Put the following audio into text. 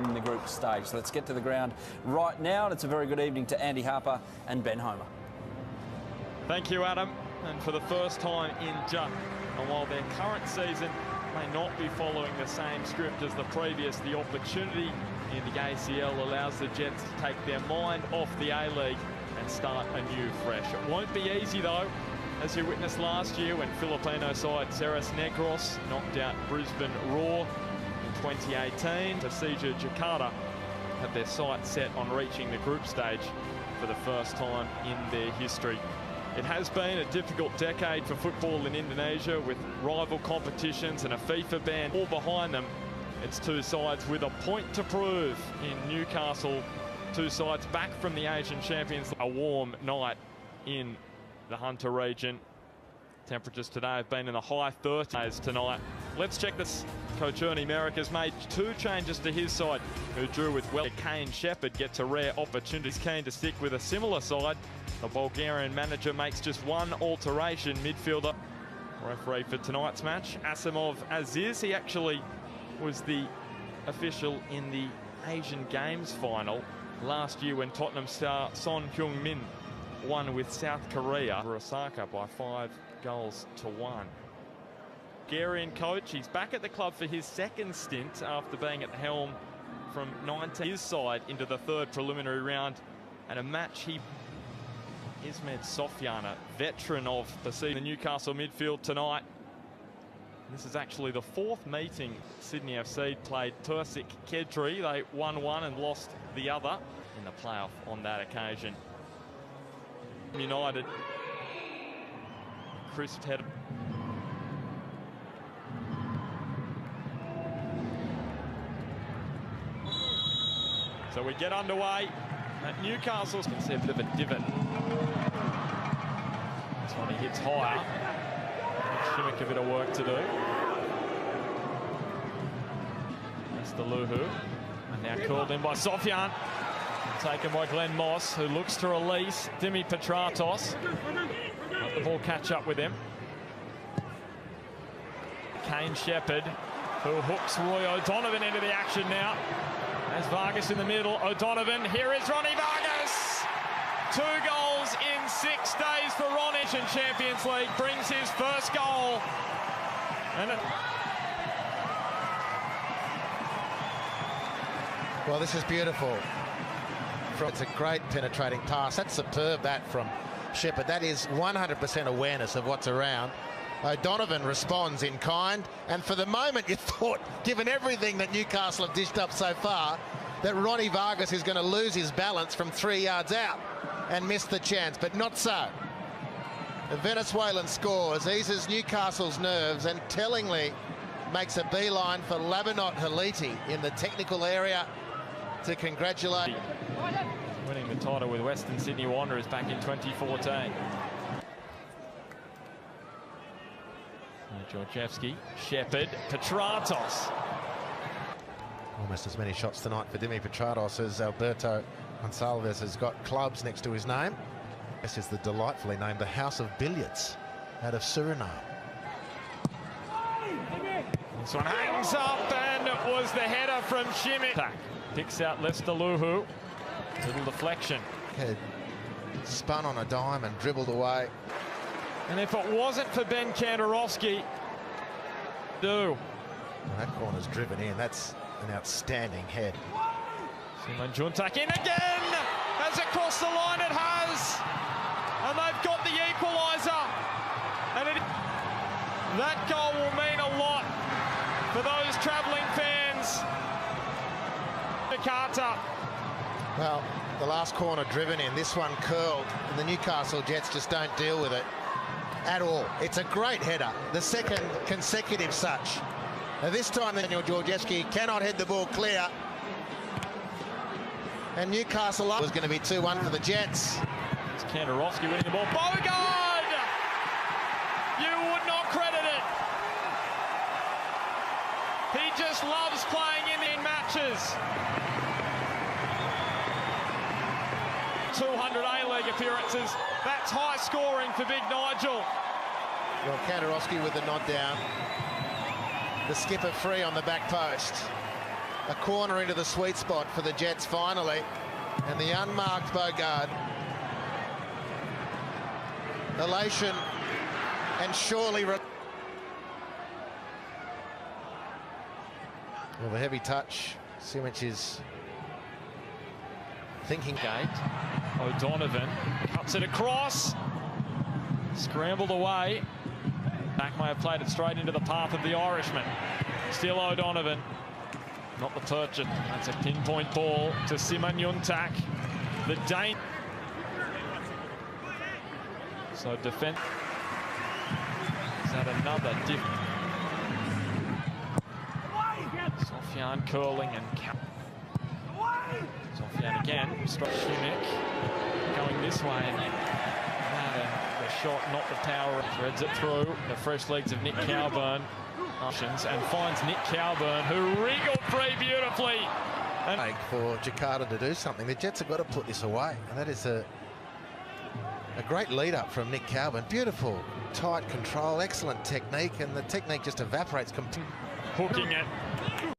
in the group stage. So let's get to the ground right now, and it's a very good evening to Andy Harper and Ben Homer. Thank you, Adam. And for the first time in and while their current season may not be following the same script as the previous, the opportunity in the ACL allows the Jets to take their mind off the A-League and start anew fresh. It won't be easy though, as you witnessed last year when Filipino side Ceres Negros knocked out Brisbane Roar in 2018. Persija Jakarta had their sights set on reaching the group stage for the first time in their history. It has been a difficult decade for football in Indonesia, with rival competitions and a FIFA ban all behind them. It's two sides with a point to prove in Newcastle. Two sides back from the Asian Champions. A warm night in the Hunter region. Temperatures today have been in the high 30s tonight. Let's check this. Coach Ernie Merrick has made two changes to his side, who drew with Kane Shepherd gets a rare opportunity. He's keen to stick with a similar side. The Bulgarian manager makes just one alteration. Midfielder, referee for tonight's match, Asimov Aziz. He actually was the official in the Asian Games final last year when Tottenham star Son Heung-min won with South Korea for Osaka by 5-1. Bulgarian coach, he's back at the club for his second stint after being at the helm from 19. His side into the third preliminary round, and a match he Ismet Sofyan, a veteran of the Newcastle midfield tonight. This is actually the fourth meeting Sydney FC played Persik Kedri. They won one and lost the other in the playoff on that occasion. United, crisp head. So we get underway at Newcastle. You can see a bit of a divot. This one he hits higher. Shimmick a bit of work to do. That's the Luhu. And now called in by Sofyan. Taken by Glenn Moss, who looks to release Dimi Petratos. Let the ball catch up with him. Kane Shepherd, who hooks Roy O'Donovan into the action now. There's Vargas in the middle. O'Donovan. Here is Ronnie Vargas. 2 goals in 6 days for Ronnie. Champions League brings his first goal. And well, this is beautiful. It's a great penetrating pass. That's superb, that from Shepherd. That is 100% awareness of what's around. O'Donovan responds in kind, and for the moment you thought, given everything that Newcastle have dished up so far, that Ronnie Vargas is going to lose his balance from 3 yards out and miss the chance, but not so. The Venezuelan scores, eases Newcastle's nerves, and tellingly makes a beeline for Labinot Haliti in the technical area to congratulate. Winning the title with Western Sydney Wanderers back in 2014. Georgievski, Shepherd, Petratos. Almost as many shots tonight for Dimi Petratos as Alberto Gonçalves has got clubs next to his name. This is the delightfully named the House of Billiards out of Suriname. This one hangs up, and it was the header from Shimmick. Picks out Lester Luhu. Little deflection. Had spun on a dime and dribbled away. And if it wasn't for Ben Kandarovski, well, that corner's driven in. That's an outstanding head. Simon Juntak in again. Has it crossed the line? It has. And they've got the equaliser. And that goal will mean a lot for those travelling fans. Jakarta. Well, the last corner driven in, this one curled, and the Newcastle Jets just don't deal with it at all. It's a great header, the second consecutive such. Now this time Daniel Georgievski cannot head the ball clear. And Newcastle up was going to be 2-1 for the Jets. It's Kandarovski winning the ball. Bogard! You would not credit it. He just loves playing in matches. 200 A-League appearances. That's high scoring for Big Nigel. Well, Kandarovski with the nod down. The skipper free on the back post. A corner into the sweet spot for the Jets finally. And the unmarked Bogard. Elation and surely... Well, the heavy touch. Simic is thinking. Gate. O'Donovan cuts it across. Scrambled away. Back may have played it straight into the path of the Irishman. Still O'Donovan. Not the Turchin. That's a pinpoint ball to Simon Yuntak. The Dane. So defense. Is that another dip? Sofian curling and Sofian again. Shimmick going this way. And the shot, not the power. Threads it through the fresh legs of Nick Cowburn. And finds Nick Cowburn, who wriggled free beautifully. And for Jakarta to do something, the Jets have got to put this away. And that is a great lead up from Nick Cowburn. Beautiful, tight control, excellent technique, and the technique just evaporates completely. Hooking it